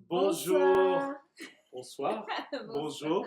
Bonjour, Bonsoir. bonsoir, Bonsoir. bonjour.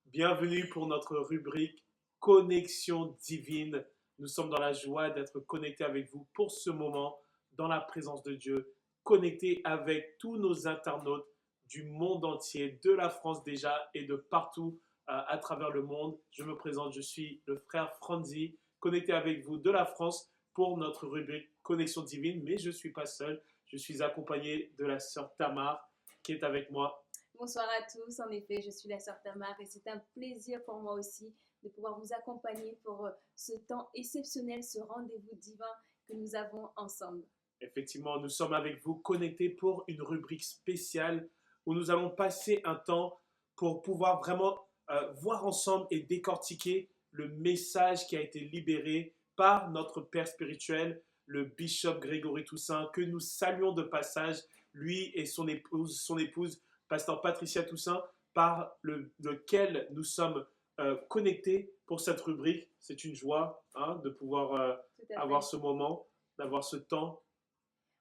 Bienvenue pour notre rubrique Connexion divine. Nous sommes dans la joie d'être connectés avec vous pour ce moment, dans la présence de Dieu, connectés avec tous nos internautes du monde entier, de la France déjà et de partout à travers le monde. Je me présente, je suis le frère Franzi, connecté avec vous de la France pour notre rubrique Connexion divine, mais je ne suis pas seul. Je suis accompagné de la sœur Tamar qui est avec moi. Bonsoir à tous. En effet, je suis la sœur Tamar et c'est un plaisir pour moi aussi de pouvoir vous accompagner pour ce temps exceptionnel, ce rendez-vous divin que nous avons ensemble. Effectivement, nous sommes avec vous connectés pour une rubrique spéciale où nous allons passer un temps pour pouvoir vraiment voir ensemble et décortiquer le message qui a été libéré par notre Père spirituel, le bishop Grégory Toussaint, que nous saluons de passage, lui et son épouse pasteur Patricia Toussaint, par lequel nous sommes connectés pour cette rubrique. C'est une joie de pouvoir avoir ce moment, d'avoir ce temps.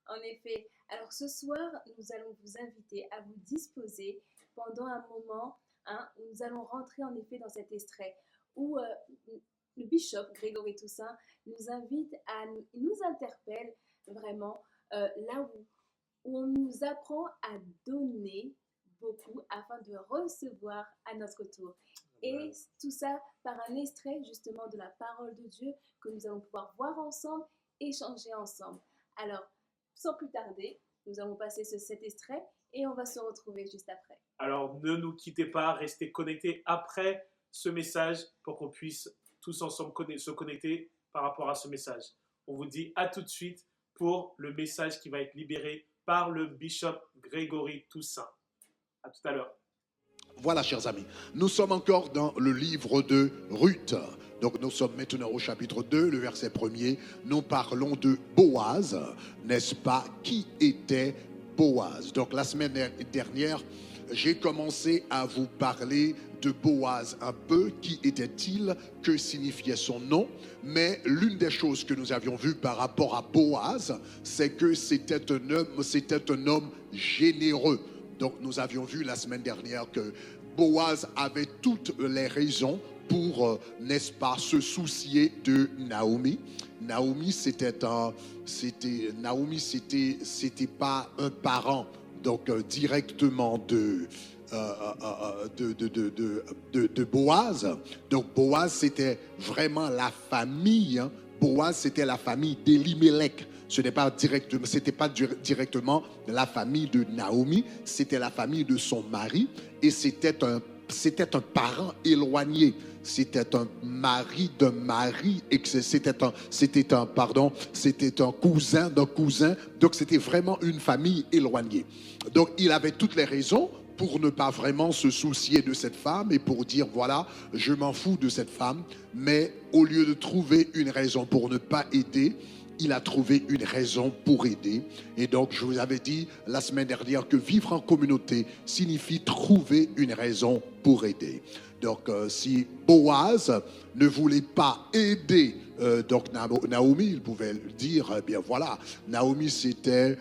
En effet, alors ce soir, nous allons vous inviter à vous disposer pendant un moment où nous allons rentrer en effet dans cet extrait où le bishop Grégory Toussaint nous invite il nous interpelle vraiment là où on nous apprend à donner beaucoup afin de recevoir à notre tour. Et tout ça par un extrait justement de la parole de Dieu que nous allons pouvoir voir ensemble, échanger ensemble. Alors, sans plus tarder, nous allons passer cet extrait et on va se retrouver juste après. Alors, ne nous quittez pas, restez connectés après ce message pour qu'on puisse tous ensemble se connecter par rapport à ce message. On vous dit à tout de suite pour le message qui va être libéré par le bishop Grégory Toussaint. À tout à l'heure. Voilà, chers amis, nous sommes encore dans le livre de Ruth. Donc nous sommes maintenant au chapitre 2, le verset 1er. Nous parlons de Boaz, n'est-ce pas? Qui était Boaz? Donc la semaine dernière, j'ai commencé à vous parler de Boaz un peu. Qui était-il? Que signifiait son nom? Mais l'une des choses que nous avions vues par rapport à Boaz, c'est que c'était un homme généreux. Donc nous avions vu la semaine dernière que Boaz avait toutes les raisons pour, n'est-ce pas, se soucier de Naomi. Naomi, c'était pas un parent, donc directement de Boaz. Donc Boaz, c'était vraiment la famille. Boaz, c'était la famille d'Elimelech. Ce n'était pas directement la famille de Naomi, c'était la famille de son mari et c'était un parent éloigné. C'était un mari d'un mari, c'était un cousin d'un cousin. Donc c'était vraiment une famille éloignée. Donc il avait toutes les raisons pour ne pas vraiment se soucier de cette femme et pour dire voilà, je m'en fous de cette femme. Mais au lieu de trouver une raison pour ne pas aider, il a trouvé une raison pour aider. Et donc, je vous avais dit la semaine dernière que vivre en communauté signifie trouver une raison pour aider. Donc, si Boaz ne voulait pas aider donc Naomi, il pouvait le dire, eh bien voilà, Naomi c'était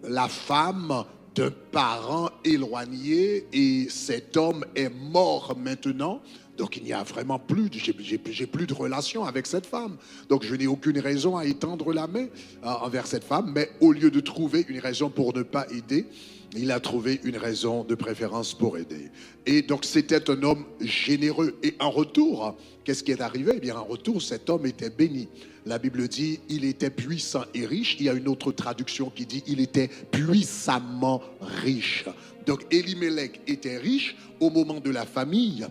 la femme d'un parent éloigné et cet homme est mort maintenant. Donc il n'y a vraiment plus, j'ai plus de relation avec cette femme. Donc je n'ai aucune raison à étendre la main envers cette femme. Mais au lieu de trouver une raison pour ne pas aider, il a trouvé une raison de préférence pour aider. Et donc c'était un homme généreux. Et en retour, qu'est-ce qui est arrivé? Eh bien en retour, cet homme était béni. La Bible dit il était puissant et riche. Il y a une autre traduction qui dit il était puissamment riche. Donc Elimelech était riche au moment de la famine.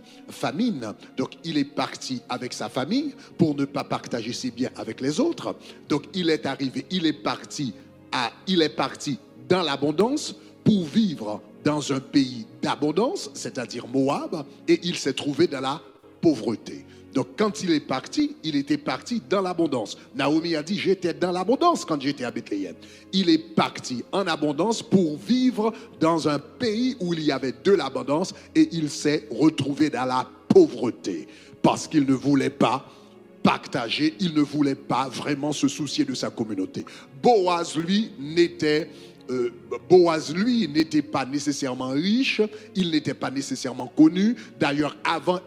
Donc il est parti avec sa famille pour ne pas partager ses biens avec les autres. Donc il est parti dans l'abondance pour vivre dans un pays d'abondance, c'est-à-dire Moab, et il s'est trouvé dans la pauvreté. Donc quand il est parti, il était parti dans l'abondance. Naomi a dit, j'étais dans l'abondance quand j'étais à Bethléem. Il est parti en abondance pour vivre dans un pays où il y avait de l'abondance et il s'est retrouvé dans la pauvreté parce qu'il ne voulait pas partager, il ne voulait pas vraiment se soucier de sa communauté. Boaz, lui, n'était pas nécessairement riche, il n'était pas nécessairement connu. D'ailleurs, avant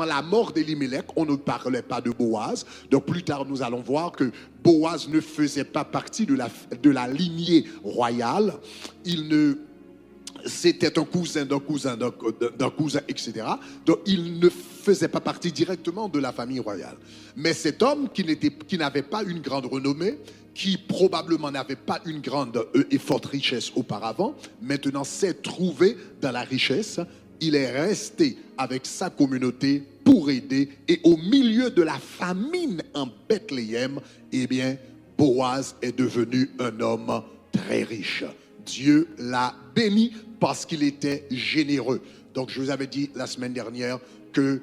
la mort d'Elimelech, on ne parlait pas de Boaz. Donc plus tard, nous allons voir que Boaz ne faisait pas partie de la lignée royale. C'était un cousin d'un cousin, etc. Donc il ne faisait pas partie directement de la famille royale. Mais cet homme qui n'avait pas une grande renommée, qui probablement n'avait pas une grande et forte richesse auparavant, maintenant s'est trouvé dans la richesse. Il est resté avec sa communauté pour aider. Et au milieu de la famine en Bethléem, eh bien, Boaz est devenu un homme très riche. Dieu l'a béni parce qu'il était généreux. Donc, je vous avais dit la semaine dernière que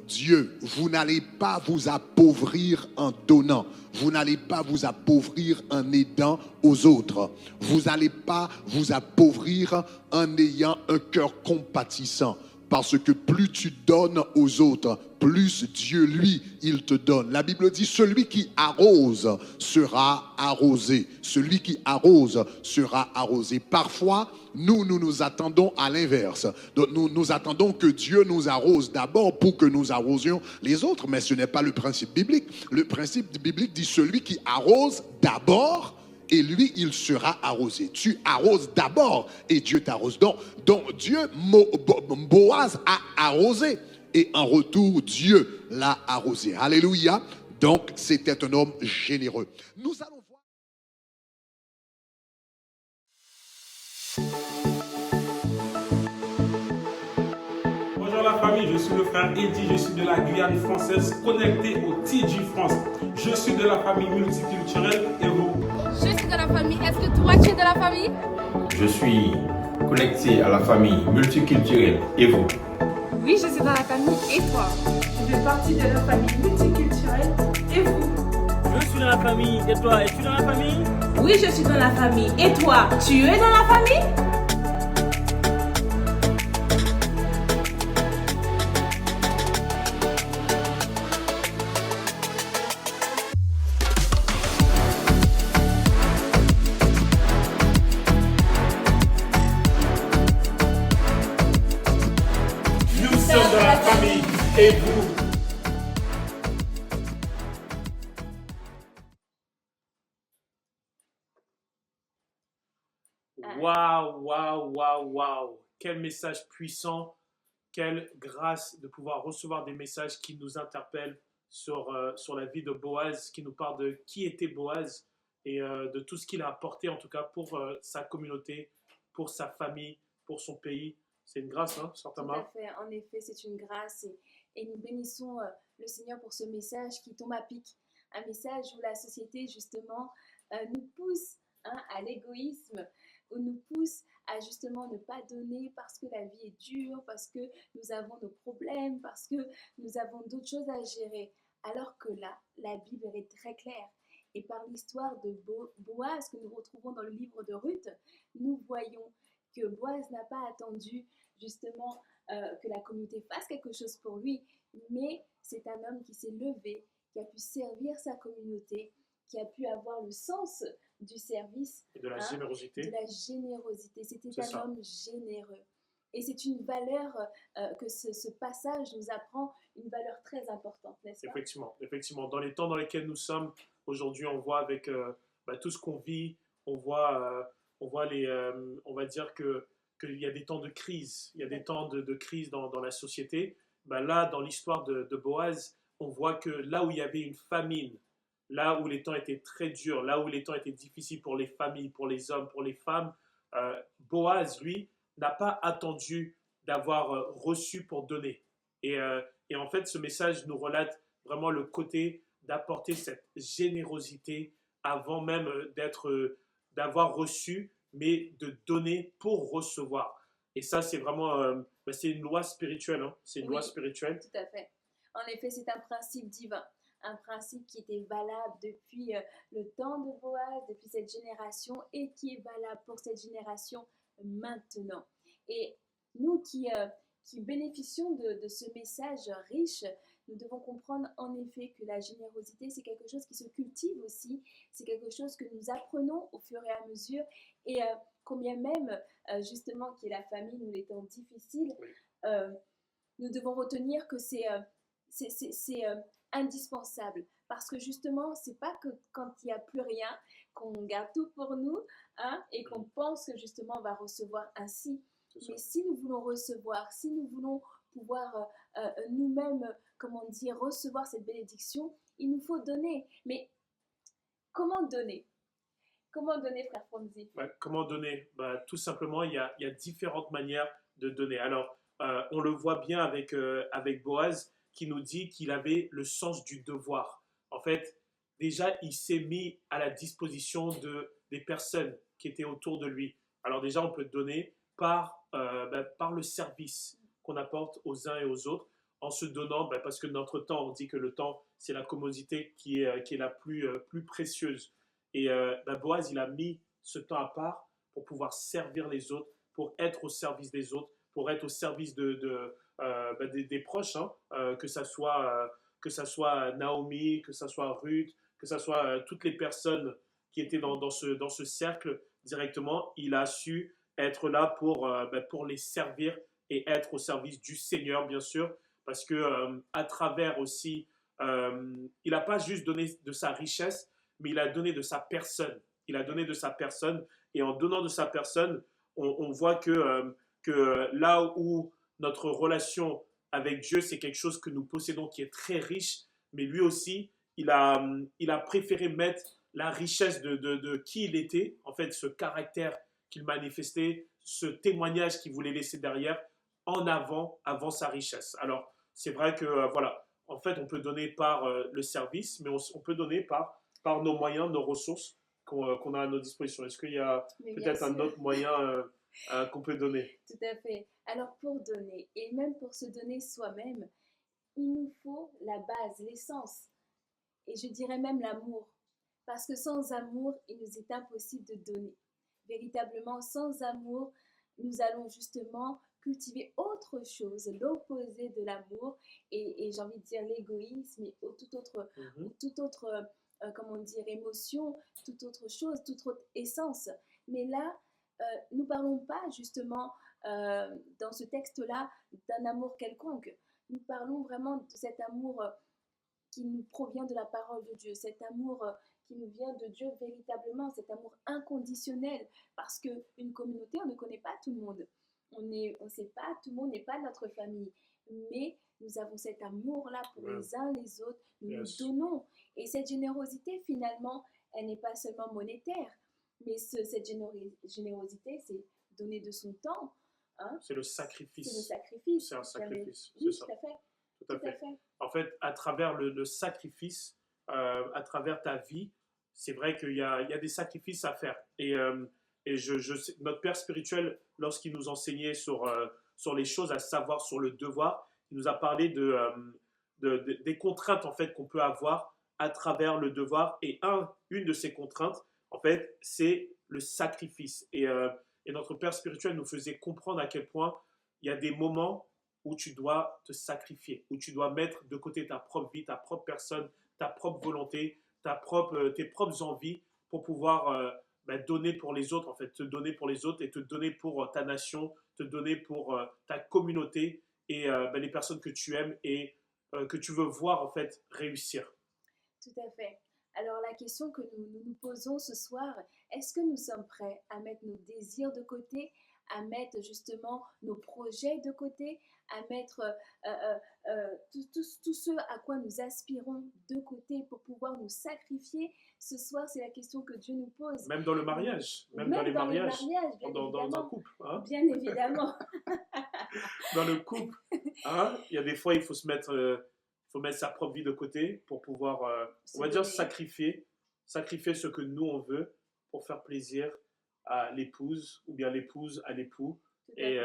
Dieu, vous n'allez pas vous appauvrir en donnant. Vous n'allez pas vous appauvrir en aidant aux autres. Vous n'allez pas vous appauvrir en ayant un cœur compatissant. Parce que plus tu donnes aux autres, plus Dieu, lui, il te donne. La Bible dit, celui qui arrose sera arrosé. Celui qui arrose sera arrosé. Parfois, nous attendons à l'inverse. Donc, nous attendons que Dieu nous arrose d'abord pour que nous arrosions les autres. Mais ce n'est pas le principe biblique. Le principe biblique dit, celui qui arrose d'abord, et lui, il sera arrosé. Tu arroses d'abord et Dieu t'arrose. Donc Boaz a arrosé et en retour, Dieu l'a arrosé. Alléluia. Donc, c'était un homme généreux. Nous allons voir. Bonjour la famille, je suis le frère Eddy, je suis de la Guyane française connecté au TG France. Je suis de la famille multiculturelle et vous? Je suis de la famille. Est-ce que toi, tu es de la famille? Je suis connecté à la famille multiculturelle. Et vous? Oui, je suis dans la famille. Et toi? Je fais partie de la famille multiculturelle. Et vous? Je suis dans la famille. Et toi, es-tu dans la famille? Oui, je suis dans la famille. Et toi, tu es dans la famille? Nous sommes de la famille et vous? Waouh, waouh, waouh, waouh. Quel message puissant, quelle grâce de pouvoir recevoir des messages qui nous interpellent sur la vie de Boaz, qui nous parlent de qui était Boaz et de tout ce qu'il a apporté en tout cas pour sa communauté, pour sa famille, pour son pays. C'est une grâce, hein, Tout à certainement. fait. En effet, c'est une grâce et nous bénissons le Seigneur pour ce message qui tombe à pic. Un message où la société, justement, nous pousse à l'égoïsme, où nous pousse à justement ne pas donner parce que la vie est dure, parce que nous avons nos problèmes, parce que nous avons d'autres choses à gérer. Alors que là, la Bible est très claire. Et par l'histoire de Boaz que nous retrouvons dans le livre de Ruth, nous voyons que Boaz n'a pas attendu justement que la communauté fasse quelque chose pour lui, mais c'est un homme qui s'est levé, qui a pu servir sa communauté, qui a pu avoir le sens du service Et de la de générosité. la générosité. C'était C'est un ça. homme généreux. Et c'est une valeur que ce passage nous apprend, une valeur très importante, n'est-ce pas? Effectivement, effectivement. Dans les temps dans lesquels nous sommes, aujourd'hui, on voit avec tout ce qu'on vit, on voit on va dire qu'il y a des temps de crise, il y a des temps de crise dans la société. Là, dans l'histoire de Boaz, on voit que là où il y avait une famine, là où les temps étaient très durs, là où les temps étaient difficiles pour les familles, pour les hommes, pour les femmes, Boaz, lui, n'a pas attendu d'avoir reçu pour donner. Et en fait, ce message nous relate vraiment le côté d'apporter cette générosité avant même d'avoir reçu, mais de donner pour recevoir. Et ça, c'est vraiment c'est une loi spirituelle. Hein. C'est une loi Oui. spirituelle. Tout à fait. En effet, c'est un principe divin, un principe qui était valable depuis le temps de Boaz, depuis cette génération, et qui est valable pour cette génération maintenant. Et nous qui qui bénéficions de ce message riche, nous devons comprendre en effet que la générosité, c'est quelque chose qui se cultive aussi, c'est quelque chose que nous apprenons au fur et à mesure, et combien même, justement, qui est la famille, nous l'étant difficile, Oui. nous devons retenir que c'est indispensable, parce que justement, c'est pas que quand il n'y a plus rien, qu'on garde tout pour nous, hein, et qu'on pense que justement on va recevoir ainsi. C'est ça. Mais si nous voulons recevoir, si nous voulons pouvoir nous-mêmes, comment dire, recevoir cette bénédiction, il nous faut donner. Mais comment donner? Comment donner, frère Fonzi? Comment donner? Tout simplement, il y a différentes manières de donner. Alors, on le voit bien avec Boaz qui nous dit qu'il avait le sens du devoir. En fait, déjà, il s'est mis à la disposition des personnes qui étaient autour de lui. Alors déjà, on peut donner par le service qu'on apporte aux uns et aux autres, en se donnant, parce que notre temps, on dit que le temps, c'est la commodité qui est la plus précieuse. Et Boaz, il a mis ce temps à part pour pouvoir servir les autres, pour être au service des autres, pour être au service des proches, hein, que ça soit Naomi, que ça soit Ruth, que ça soit toutes les personnes qui étaient dans ce cercle directement. Il a su être là pour les servir et être au service du Seigneur, bien sûr, parce que à travers aussi, il n'a pas juste donné de sa richesse, mais il a donné de sa personne. Il a donné de sa personne, et en donnant de sa personne, on voit que là où notre relation avec Dieu, c'est quelque chose que nous possédons qui est très riche, mais lui aussi, il a préféré mettre la richesse de qui il était, en fait, ce caractère qu'il manifestait, ce témoignage qu'il voulait laisser derrière, en avant sa richesse. Alors, c'est vrai que, voilà, en fait, on peut donner par le service, mais on peut donner par nos moyens, nos ressources qu'on a à nos dispositions. Est-ce qu'il y a peut-être un autre moyen qu'on peut donner? Tout à fait. Alors pour donner, et même pour se donner soi-même, il nous faut la base, l'essence, et je dirais même l'amour. Parce que sans amour, il nous est impossible de donner. Véritablement, sans amour, nous allons justement cultiver autre chose, l'opposé de l'amour, et j'ai envie de dire l'égoïsme, ou toute autre comment dire, émotion, toute autre chose, toute autre essence. Mais là, nous ne parlons pas justement dans ce texte-là d'un amour quelconque. Nous parlons vraiment de cet amour qui nous provient de la parole de Dieu, cet amour qui nous vient de Dieu véritablement, cet amour inconditionnel, parce qu'une communauté, on ne connaît pas tout le monde. On ne sait pas, tout le monde n'est pas notre famille. Mais nous avons cet amour-là pour les uns les autres, nous nous donnons. Et cette générosité, finalement, elle n'est pas seulement monétaire, mais cette générosité, c'est donner de son temps. Hein? C'est le sacrifice. C'est le sacrifice. C'est un sacrifice, Oui, c'est ça. tout à fait. Tout à fait. En fait, à travers le sacrifice, à travers ta vie, c'est vrai qu'il y a des sacrifices à faire. Et notre père spirituel, lorsqu'il nous enseignait sur les choses à savoir, sur le devoir, il nous a parlé des contraintes en fait qu'on peut avoir à travers le devoir. Et une de ces contraintes, en fait, c'est le sacrifice. Et notre père spirituel nous faisait comprendre à quel point il y a des moments où tu dois te sacrifier, où tu dois mettre de côté ta propre vie, ta propre personne, ta propre volonté, tes propres envies pour pouvoir donner pour les autres, en fait, te donner pour les autres et te donner pour ta nation, te donner pour ta communauté et les personnes que tu aimes et que tu veux voir, en fait, réussir. Tout à fait. Alors la question que nous posons ce soir, est-ce que nous sommes prêts à mettre nos désirs de côté, à mettre justement nos projets de côté, à mettre tout ce à quoi nous aspirons de côté pour pouvoir nous sacrifier? Ce soir, c'est la question que Dieu nous pose. Même dans le mariage, même dans les mariages, dans un couple. Hein? Bien évidemment. Dans le couple, hein? Il y a des fois, il faut mettre sa propre vie de côté pour pouvoir, on va dire, sacrifier ce que nous, on veut pour faire plaisir à l'épouse ou bien l'épouse à l'époux. Et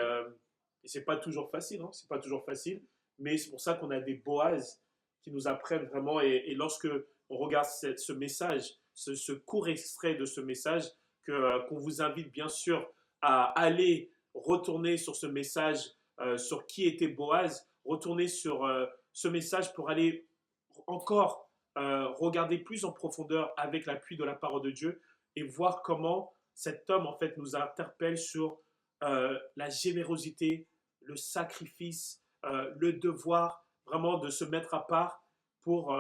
c'est pas toujours facile, hein? C'est pas toujours facile, mais c'est pour ça qu'on a des Boaz qui nous apprennent vraiment. Et lorsque on regarde ce message, ce court extrait de ce message, qu'on vous invite bien sûr à aller retourner sur ce message sur qui était Boaz, retourner sur ce message pour aller encore regarder plus en profondeur avec l'appui de la parole de Dieu et voir comment cet homme en fait nous interpelle sur la générosité, le sacrifice, le devoir vraiment de se mettre à part pour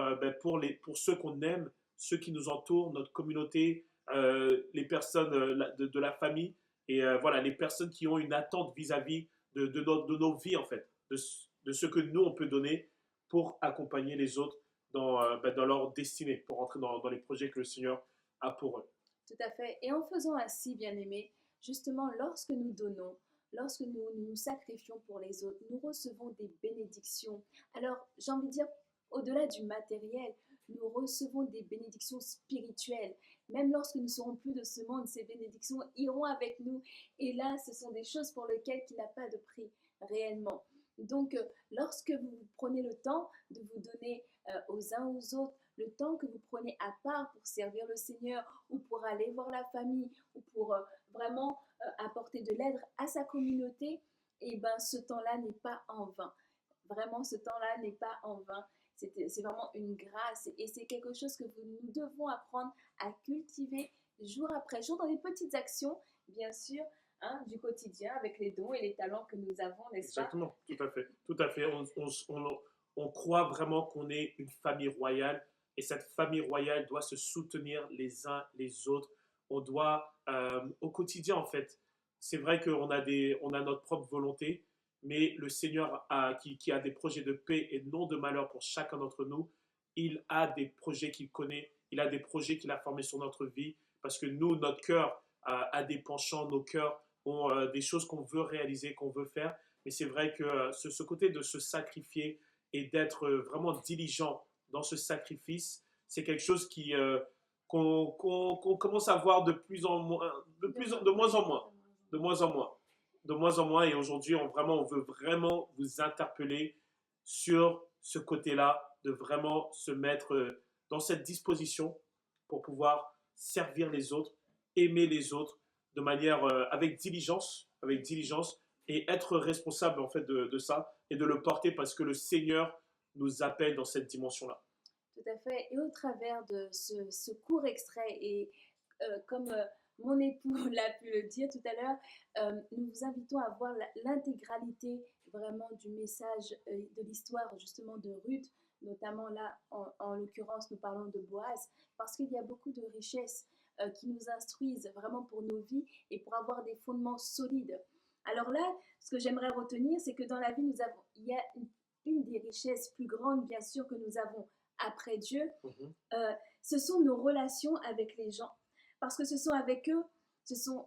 ceux qu'on aime, ceux qui nous entourent, notre communauté, les personnes de la famille et voilà, les personnes qui ont une attente vis-à-vis de nos vies en fait, de ce que nous on peut donner pour accompagner les autres dans leur destinée, pour entrer dans les projets que le Seigneur a pour eux. Tout à fait. Et en faisant ainsi, bien-aimés, justement, lorsque nous donnons, lorsque nous nous sacrifions pour les autres, nous recevons des bénédictions. Alors, j'ai envie de dire, au-delà du matériel, nous recevons des bénédictions spirituelles. Même lorsque nous serons plus de ce monde, ces bénédictions iront avec nous. Et là, ce sont des choses pour lesquelles il n'a pas de prix réellement. Donc, lorsque vous prenez le temps de vous donner aux uns aux autres, le temps que vous prenez à part pour servir le Seigneur ou pour aller voir la famille ou pour vraiment apporter de l'aide à sa communauté, et ben ce temps-là n'est pas en vain. Vraiment, ce temps-là n'est pas en vain. C'est vraiment une grâce et c'est quelque chose que nous devons apprendre à cultiver jour après jour dans les petites actions, bien sûr, hein, du quotidien avec les dons et les talents que nous avons, n'est-ce pas? Exactement, tout à fait. Tout à fait. On croit vraiment qu'on est une famille royale et cette famille royale doit se soutenir les uns les autres. On doit, au quotidien en fait, c'est vrai qu'on on a notre propre volonté, mais le Seigneur qui a des projets de paix et non de malheur pour chacun d'entre nous, il a des projets qu'il connaît, il a des projets qu'il a formés sur notre vie, parce que nous, notre cœur a des penchants, nos cœurs ont des choses qu'on veut réaliser, qu'on veut faire, mais c'est vrai que ce côté de se sacrifier et d'être vraiment diligent dans ce sacrifice, c'est quelque chose qu'on commence à voir de moins en moins. Et aujourd'hui, on veut vraiment vous interpeller sur ce côté-là, de vraiment se mettre dans cette disposition pour pouvoir servir les autres, aimer les autres de manière avec diligence, et être responsable en fait de ça et de le porter parce que le Seigneur nous appelle dans cette dimension-là. Tout à fait. Et au travers de ce court extrait, et comme mon époux l'a pu le dire tout à l'heure, nous vous invitons à voir l'intégralité vraiment du message de l'histoire justement de Ruth, notamment là, en l'occurrence, nous parlons de Boaz, parce qu'il y a beaucoup de richesses qui nous instruisent vraiment pour nos vies et pour avoir des fondements solides. Alors là, ce que j'aimerais retenir, c'est que dans la vie, il y a une des richesses plus grandes, bien sûr, que nous avons après Dieu, ce sont nos relations avec les gens. Parce que ce sont avec eux, ce sont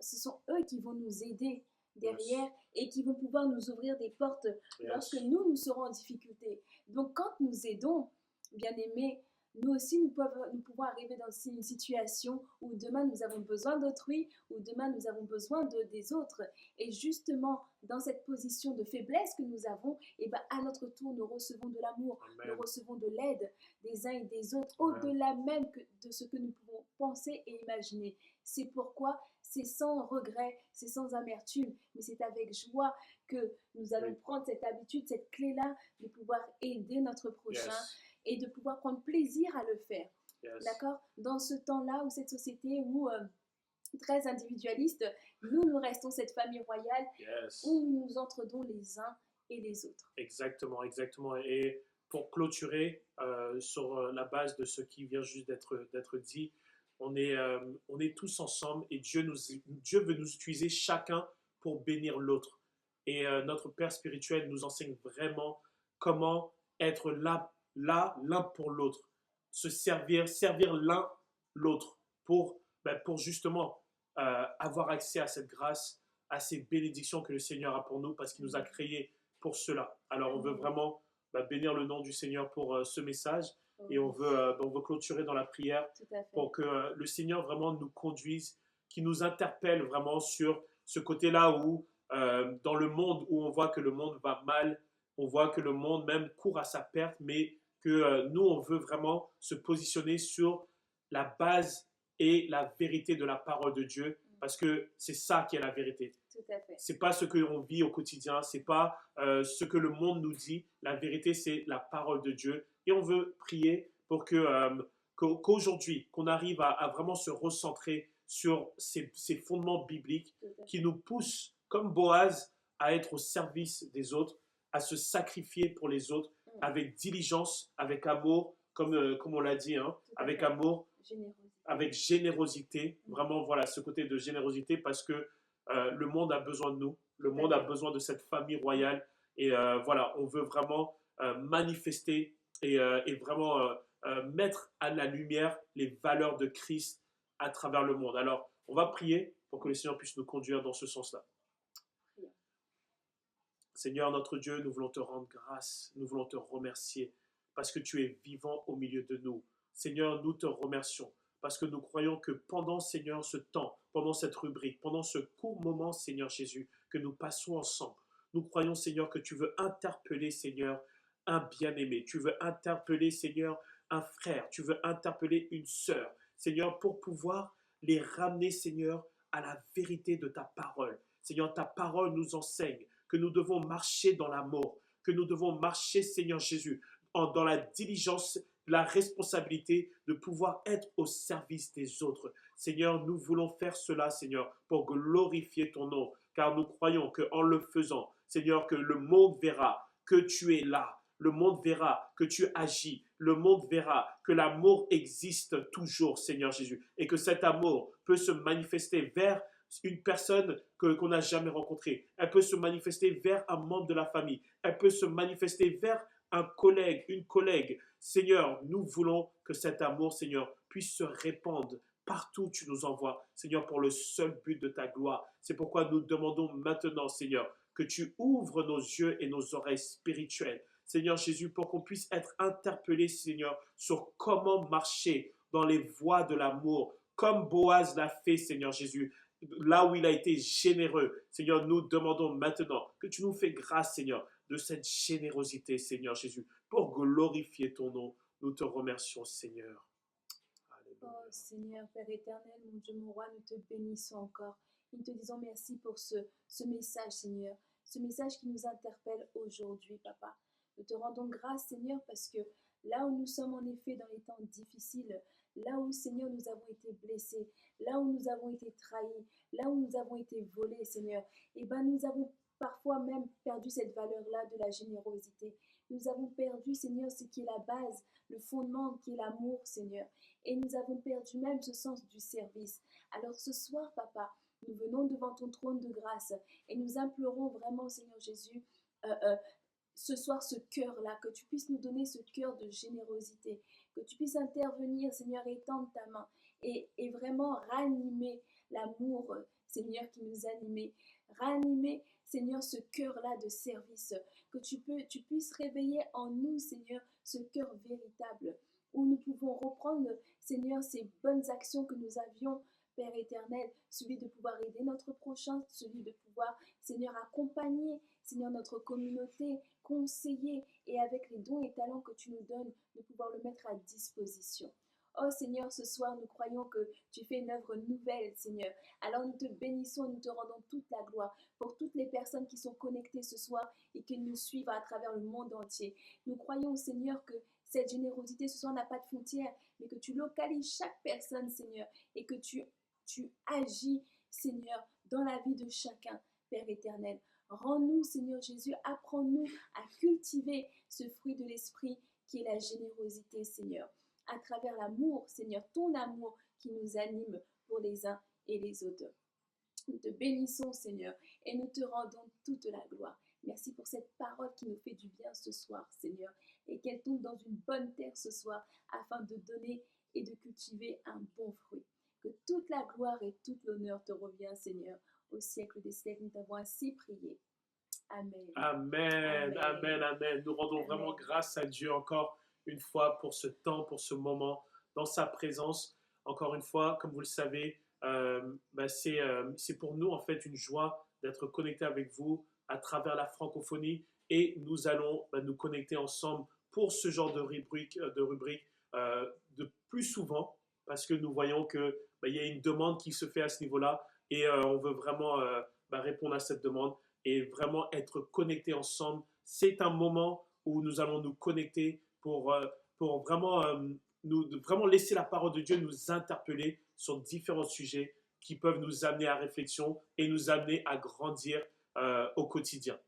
eux qui vont nous aider derrière et qui vont pouvoir nous ouvrir des portes lorsque nous serons en difficulté. Donc quand nous aidons, bien aimés, nous aussi nous pouvons arriver dans une situation où demain nous avons besoin d'autrui, où demain nous avons besoin des autres. Et justement, dans cette position de faiblesse que nous avons, et ben à notre tour, nous recevons de l'amour, nous recevons de l'aide des uns et des autres, au-delà même de ce que nous pouvons penser et imaginer. C'est pourquoi c'est sans regret, c'est sans amertume, mais c'est avec joie que nous allons prendre cette habitude, cette clé-là, de pouvoir aider notre prochain. Et de pouvoir prendre plaisir à le faire. D'accord? Dans ce temps-là, où cette société où très individualiste, nous restons cette famille royale où nous nous entredons les uns et les autres. Exactement. Et pour clôturer sur la base de ce qui vient juste d'être dit, on est tous ensemble et Dieu veut nous utiliser chacun pour bénir l'autre. Et notre Père spirituel nous enseigne vraiment comment être là l'un pour l'autre, se servir l'un l'autre pour justement avoir accès à cette grâce, à ces bénédictions que le Seigneur a pour nous parce qu'il nous a créés pour cela. Alors on veut vraiment bénir le nom du Seigneur pour ce message et on veut clôturer dans la prière pour que le Seigneur vraiment nous conduise, qu'il nous interpelle vraiment sur ce côté-là où dans le monde où on voit que le monde va mal, on voit que le monde même court à sa perte, mais que nous, on veut vraiment se positionner sur la base et la vérité de la parole de Dieu, parce que c'est ça qui est la vérité. Tout à fait. C'est pas ce que l'on vit au quotidien, c'est pas ce que le monde nous dit. La vérité, c'est la parole de Dieu. Et on veut prier pour qu'aujourd'hui, qu'on arrive à vraiment se recentrer sur ces fondements bibliques Tout à fait. qui nous poussent, comme Boaz, à être au service des autres, à se sacrifier pour les autres avec diligence, avec amour, comme on l'a dit, hein, Tout à avec fait. amour, Générosité. avec générosité. Vraiment, voilà, ce côté de générosité parce que le monde a besoin de nous. Le monde a besoin de cette famille royale. Et voilà, on veut vraiment manifester et vraiment mettre à la lumière les valeurs de Christ à travers le monde. Alors, on va prier pour que le Seigneur puisse nous conduire dans ce sens-là. Seigneur notre Dieu, nous voulons te rendre grâce, nous voulons te remercier parce que tu es vivant au milieu de nous. Seigneur, nous te remercions parce que nous croyons que pendant, Seigneur, ce temps, pendant cette rubrique, pendant ce court moment, Seigneur Jésus, que nous passons ensemble, nous croyons, Seigneur, que tu veux interpeller, Seigneur, un bien-aimé. Tu veux interpeller, Seigneur, un frère. Tu veux interpeller une sœur, Seigneur, pour pouvoir les ramener, Seigneur, à la vérité de ta parole. Seigneur, ta parole nous enseigne que nous devons marcher dans l'amour, que nous devons marcher, Seigneur Jésus, dans la diligence, la responsabilité de pouvoir être au service des autres. Seigneur, nous voulons faire cela, Seigneur, pour glorifier ton nom, car nous croyons qu'en le faisant, Seigneur, que le monde verra que tu es là, le monde verra que tu agis, le monde verra que l'amour existe toujours, Seigneur Jésus, et que cet amour peut se manifester vers une personne qu'on n'a jamais rencontrée. Elle peut se manifester vers un membre de la famille. Elle peut se manifester vers un collègue, une collègue. Seigneur, nous voulons que cet amour, Seigneur, puisse se répandre partout où tu nous envoies, Seigneur, pour le seul but de ta gloire. C'est pourquoi nous demandons maintenant, Seigneur, que tu ouvres nos yeux et nos oreilles spirituelles, Seigneur Jésus, pour qu'on puisse être interpellés, Seigneur, sur comment marcher dans les voies de l'amour, comme Boaz l'a fait, Seigneur Jésus, là où il a été généreux. Seigneur, nous demandons maintenant que tu nous fais grâce, Seigneur, de cette générosité, Seigneur Jésus, pour glorifier ton nom. Nous te remercions, Seigneur. Oh Seigneur, Père éternel, mon Dieu, mon roi, nous te bénissons encore. Nous te disons merci pour ce message, Seigneur, ce message qui nous interpelle aujourd'hui, Papa. Nous te rendons grâce, Seigneur, parce que là où nous sommes en effet dans les temps difficiles, là où, Seigneur, nous avons été blessés, là où nous avons été trahis, là où nous avons été volés, Seigneur, et ben nous avons parfois même perdu cette valeur-là de la générosité. Nous avons perdu, Seigneur, ce qui est la base, le fondement qui est l'amour, Seigneur. Et nous avons perdu même ce sens du service. Alors ce soir, Papa, nous venons devant ton trône de grâce et nous implorons vraiment, Seigneur Jésus, ce soir ce cœur-là, que tu puisses nous donner ce cœur de générosité, que tu puisses intervenir, Seigneur, étendre ta main et vraiment ranimer l'amour, Seigneur, qui nous animait. Ranimer, Seigneur, ce cœur-là de service, que tu puisses réveiller en nous, Seigneur, ce cœur véritable, où nous pouvons reprendre, Seigneur, ces bonnes actions que nous avions, Père éternel, celui de pouvoir aider notre prochain, celui de pouvoir, Seigneur, accompagner, Seigneur, notre communauté, conseiller, et avec les dons et talents que tu nous donnes, de pouvoir le mettre à disposition. Oh Seigneur, ce soir, nous croyons que tu fais une œuvre nouvelle, Seigneur. Alors nous te bénissons et nous te rendons toute la gloire pour toutes les personnes qui sont connectées ce soir et qui nous suivent à travers le monde entier. Nous croyons, Seigneur, que cette générosité ce soir n'a pas de frontières, mais que tu localises chaque personne, Seigneur, et que tu agis, Seigneur, dans la vie de chacun, Père éternel. Rends-nous, Seigneur Jésus, apprends-nous à cultiver ce fruit de l'esprit qui est la générosité, Seigneur, à travers l'amour, Seigneur, ton amour qui nous anime pour les uns et les autres. Nous te bénissons, Seigneur, et nous te rendons toute la gloire. Merci pour cette parole qui nous fait du bien ce soir, Seigneur, et qu'elle tombe dans une bonne terre ce soir, afin de donner et de cultiver un bon fruit. Que toute la gloire et tout l'honneur te revient, Seigneur, au siècle des siècles. Nous t'avons ainsi prié. Amen. Amen, amen, amen. Nous rendons vraiment grâce à Dieu encore une fois pour ce temps, pour ce moment, dans sa présence. Encore une fois, comme vous le savez, c'est pour nous en fait une joie d'être connectés avec vous à travers la francophonie, et nous allons nous connecter ensemble pour ce genre de rubrique de plus souvent, parce que nous voyons que il y a une demande qui se fait à ce niveau-là, et on veut vraiment répondre à cette demande et vraiment être connectés ensemble. C'est un moment où nous allons nous connecter pour vraiment, vraiment laisser la parole de Dieu nous interpeller sur différents sujets qui peuvent nous amener à réflexion et nous amener à grandir au quotidien.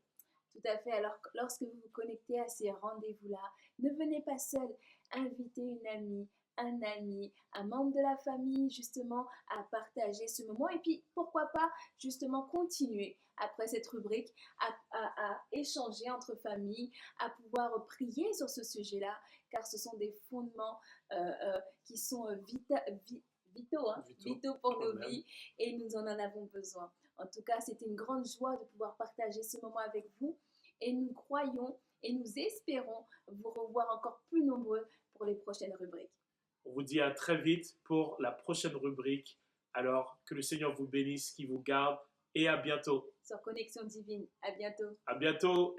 Tout à fait. Alors, lorsque vous vous connectez à ces rendez-vous-là, ne venez pas seul. Invitez une amie, un ami, un membre de la famille, justement, à partager ce moment. Et puis, pourquoi pas, justement, continuer après cette rubrique à échanger entre familles, à pouvoir prier sur ce sujet-là, car ce sont des fondements qui sont vitaux, hein, vitaux pour nos vies, et nous en avons besoin. En tout cas, c'était une grande joie de pouvoir partager ce moment avec vous. Et nous croyons et nous espérons vous revoir encore plus nombreux pour les prochaines rubriques. On vous dit à très vite pour la prochaine rubrique. Alors, que le Seigneur vous bénisse, qu'il vous garde et à bientôt. Sur Connexion Divine. À bientôt. À bientôt.